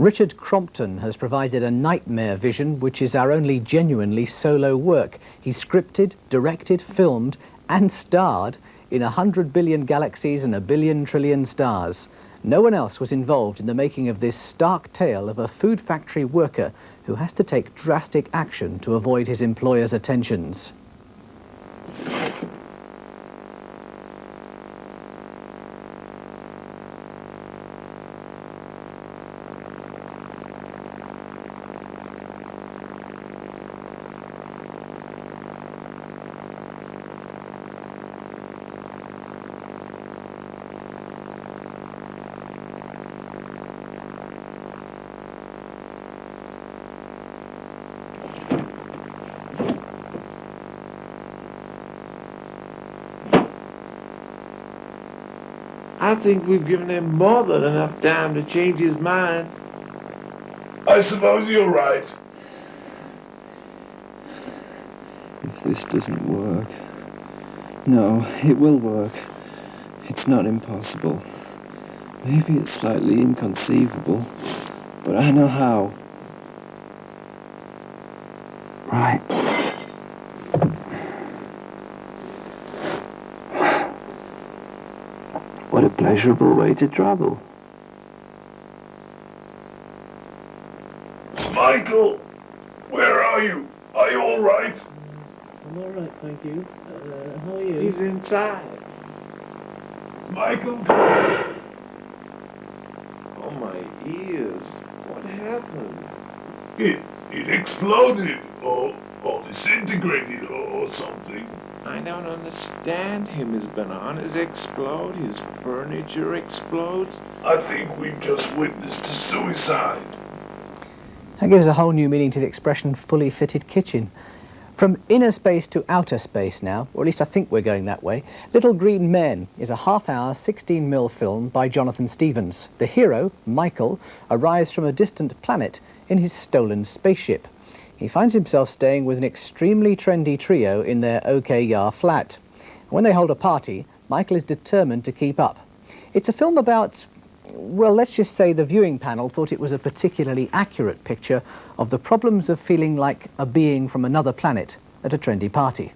Richard Crompton has provided a nightmare vision which is our only genuinely solo work. He scripted, directed, filmed and starred in 100 billion galaxies and a billion trillion stars. No one else was involved in the making of this stark tale of a food factory worker who has to take drastic action to avoid his employer's attentions. I think we've given him more than enough time to change his mind. I suppose you're right. If this doesn't work... No, it will work. It's not impossible. Maybe it's slightly inconceivable, but I know how. Right. What a pleasurable way to travel. Michael, where are you? Are you all right? I'm all right, thank you. How are you? He's inside. Michael? Oh, my ears. What happened? It exploded, or disintegrated, or something. I don't understand him. His bananas explode, his furniture explodes. I think we've just witnessed a suicide. That gives a whole new meaning to the expression fully fitted kitchen. From inner space to outer space now, or at least I think we're going that way. Little Green Men is a half-hour 16mm film by Jonathan Stevens. The hero, Michael, arrives from a distant planet in his stolen spaceship. He finds himself staying with an extremely trendy trio in their OKR flat. When they hold a party, Michael is determined to keep up. It's a film about, well, let's just say the viewing panel thought it was a particularly accurate picture of the problems of feeling like a being from another planet at a trendy party.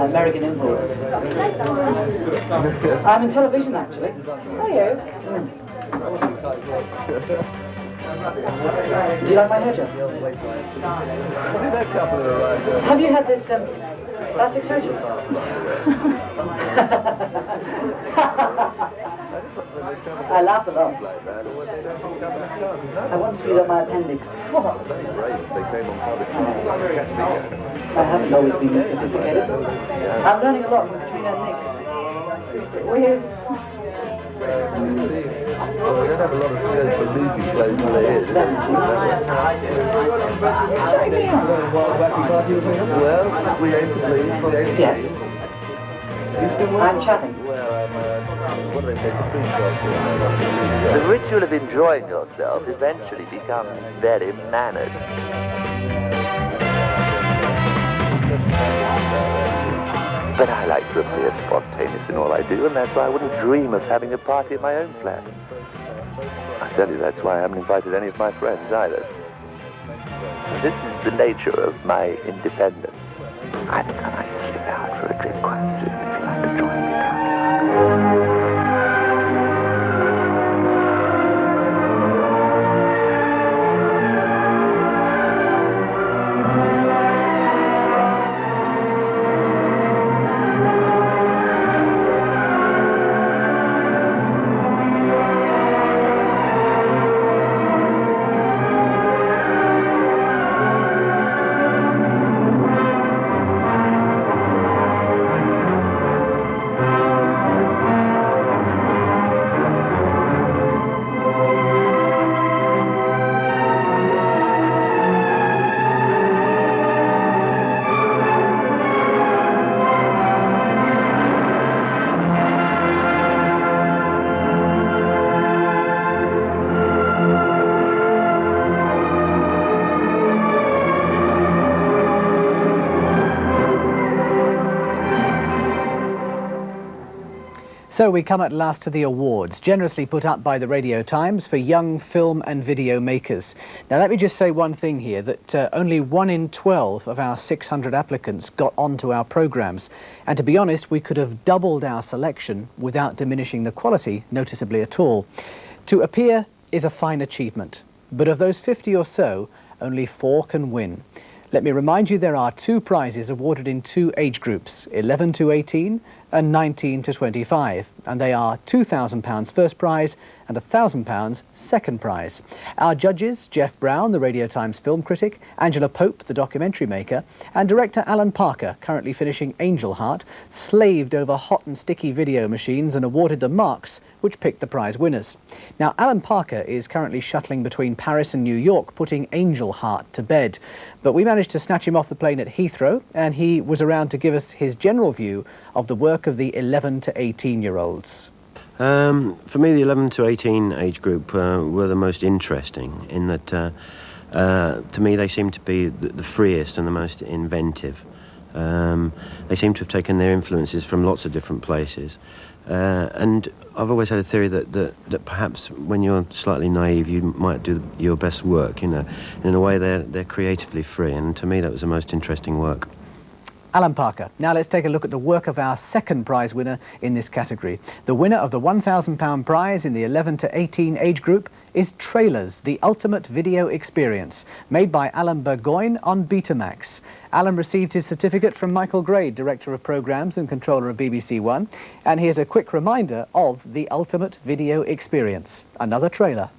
American import. I'm in television, actually. Are you? Do you like my hair, Joe? Have you had this plastic surgery? I laugh a lot. I once read on my appendix. I haven't always been this sophisticated. I'm learning a lot from Katrina and Nick. Weird. Well, we don't have a lot of skills for losing clothes than there is. Well, we aim to please. Yes. I'm chatting. The ritual of enjoying yourself eventually becomes very mannered. But I like to appear spontaneous in all I do, and that's why I wouldn't dream of having a party at my own flat. I tell you, that's why I haven't invited any of my friends either. This is the nature of my independence. I think I might slip out for a drink quite soon if you'd like to join me down here. So we come at last to the awards, generously put up by the Radio Times for young film and video makers. Now let me just say one thing here, that only 1 in 12 of our 600 applicants got onto our programmes. And to be honest, we could have doubled our selection without diminishing the quality noticeably at all. To appear is a fine achievement, but of those 50 or so, only 4 can win. Let me remind you there are 2 prizes awarded in 2 age groups, 11 to 18 and 19 to 25, and they are £2,000 first prize and £1,000 second prize. Our judges, Jeff Brown, the Radio Times film critic, Angela Pope, the documentary maker, and director Alan Parker, currently finishing Angel Heart, slaved over hot and sticky video machines and awarded the marks which picked the prize winners. Now, Alan Parker is currently shuttling between Paris and New York, putting Angel Heart to bed. But we managed to snatch him off the plane at Heathrow, and he was around to give us his general view of the work of the 11 to 18-year-olds. For me, the 11 to 18 age group were the most interesting in that, to me, they seem to be the freest and the most inventive. They seem to have taken their influences from lots of different places. And I've always had a theory that perhaps when you're slightly naive, you might do your best work, you know. In a way, they're creatively free, and to me, that was the most interesting work. Alan Parker. Now let's take a look at the work of our second prize winner in this category. The winner of the £1,000 prize in the 11 to 18 age group is Trailers, the ultimate video experience, made by Alan Burgoyne on Betamax. Alan received his certificate from Michael Grade, Director of Programmes and Controller of BBC One, and here's a quick reminder of the ultimate video experience. Another trailer.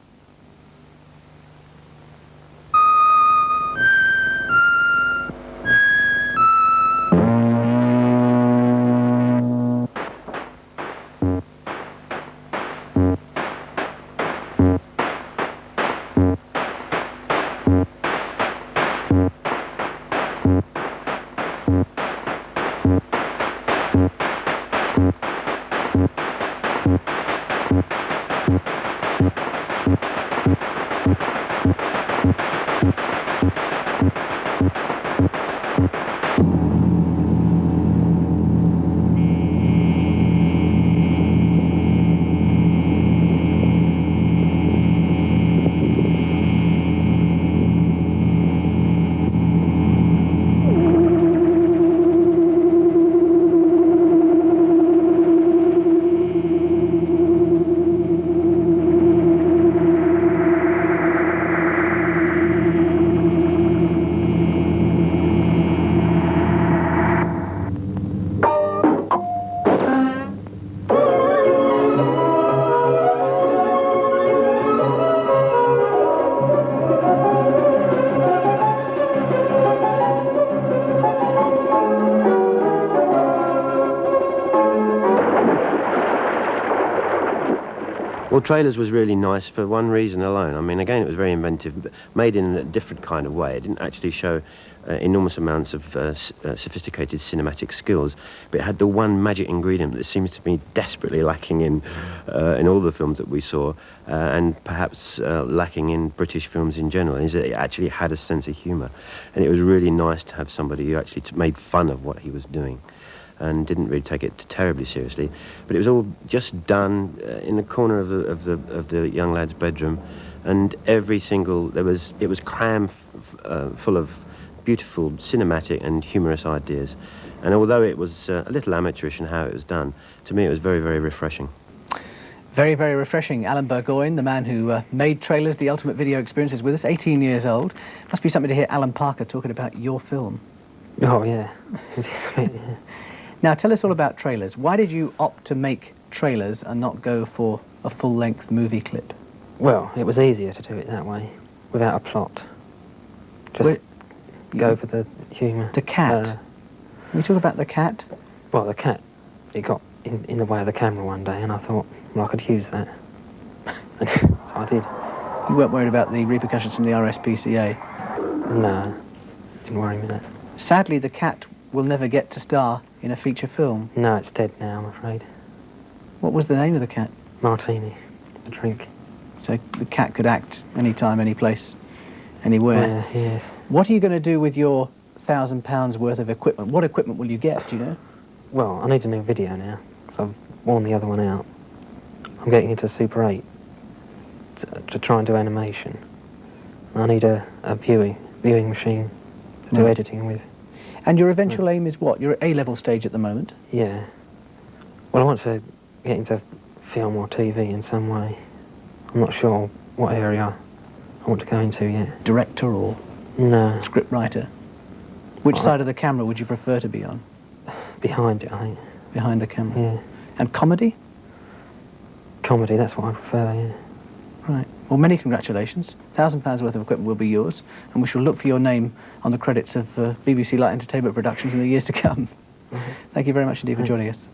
Well, Trailers was really nice for one reason alone. I mean, again, it was very inventive, but made in a different kind of way. It didn't actually show enormous amounts of sophisticated cinematic skills, but it had the one magic ingredient that seems to be desperately lacking in all the films that we saw, and perhaps lacking in British films in general, is that it actually had a sense of humour. And it was really nice to have somebody who actually made fun of what he was doing and didn't really take it terribly seriously. But it was all just done in the corner of the young lad's bedroom, and it was crammed full of beautiful cinematic and humorous ideas. And although it was a little amateurish in how it was done, to me it was very, very refreshing. Very, very refreshing. Alan Burgoyne, the man who made Trailers, the ultimate video experience, is with us, 18 years old. Must be something to hear Alan Parker talking about your film. Oh, yeah. It is a bit, yeah. Now, tell us all about Trailers. Why did you opt to make Trailers and not go for a full-length movie clip? Well, it was easier to do it that way, without a plot. Just go for the humour. The cat. Can we talk about the cat? Well, the cat, it got in the way of the camera one day, and I thought, well, I could use that. So I did. You weren't worried about the repercussions from the RSPCA? No, didn't worry me that. Sadly, the cat will never get to star in a feature film. No, it's dead now, I'm afraid. What was the name of the cat? Martini, the drink. So the cat could act anytime, any place, anywhere. Yeah, yes. What are you going to do with your £1,000 worth of equipment? What equipment will you get, do you know? Well, I need a new video now, because I've worn the other one out. I'm getting into Super 8 to try and do animation. I need a viewing machine to do editing with. And your eventual aim is what? You're at A-level stage at the moment? Yeah. Well, I want to get into film or TV in some way. I'm not sure what area I want to go into yet. Director or No. script writer? Which side of the camera would you prefer to be on? Behind it, I think. Behind the camera? Yeah. And comedy? Comedy, that's what I prefer, yeah. Right. Well, many congratulations. £1,000 worth of equipment will be yours, and we shall look for your name on the credits of BBC Light Entertainment productions in the years to come. Thank you very much indeed for joining us.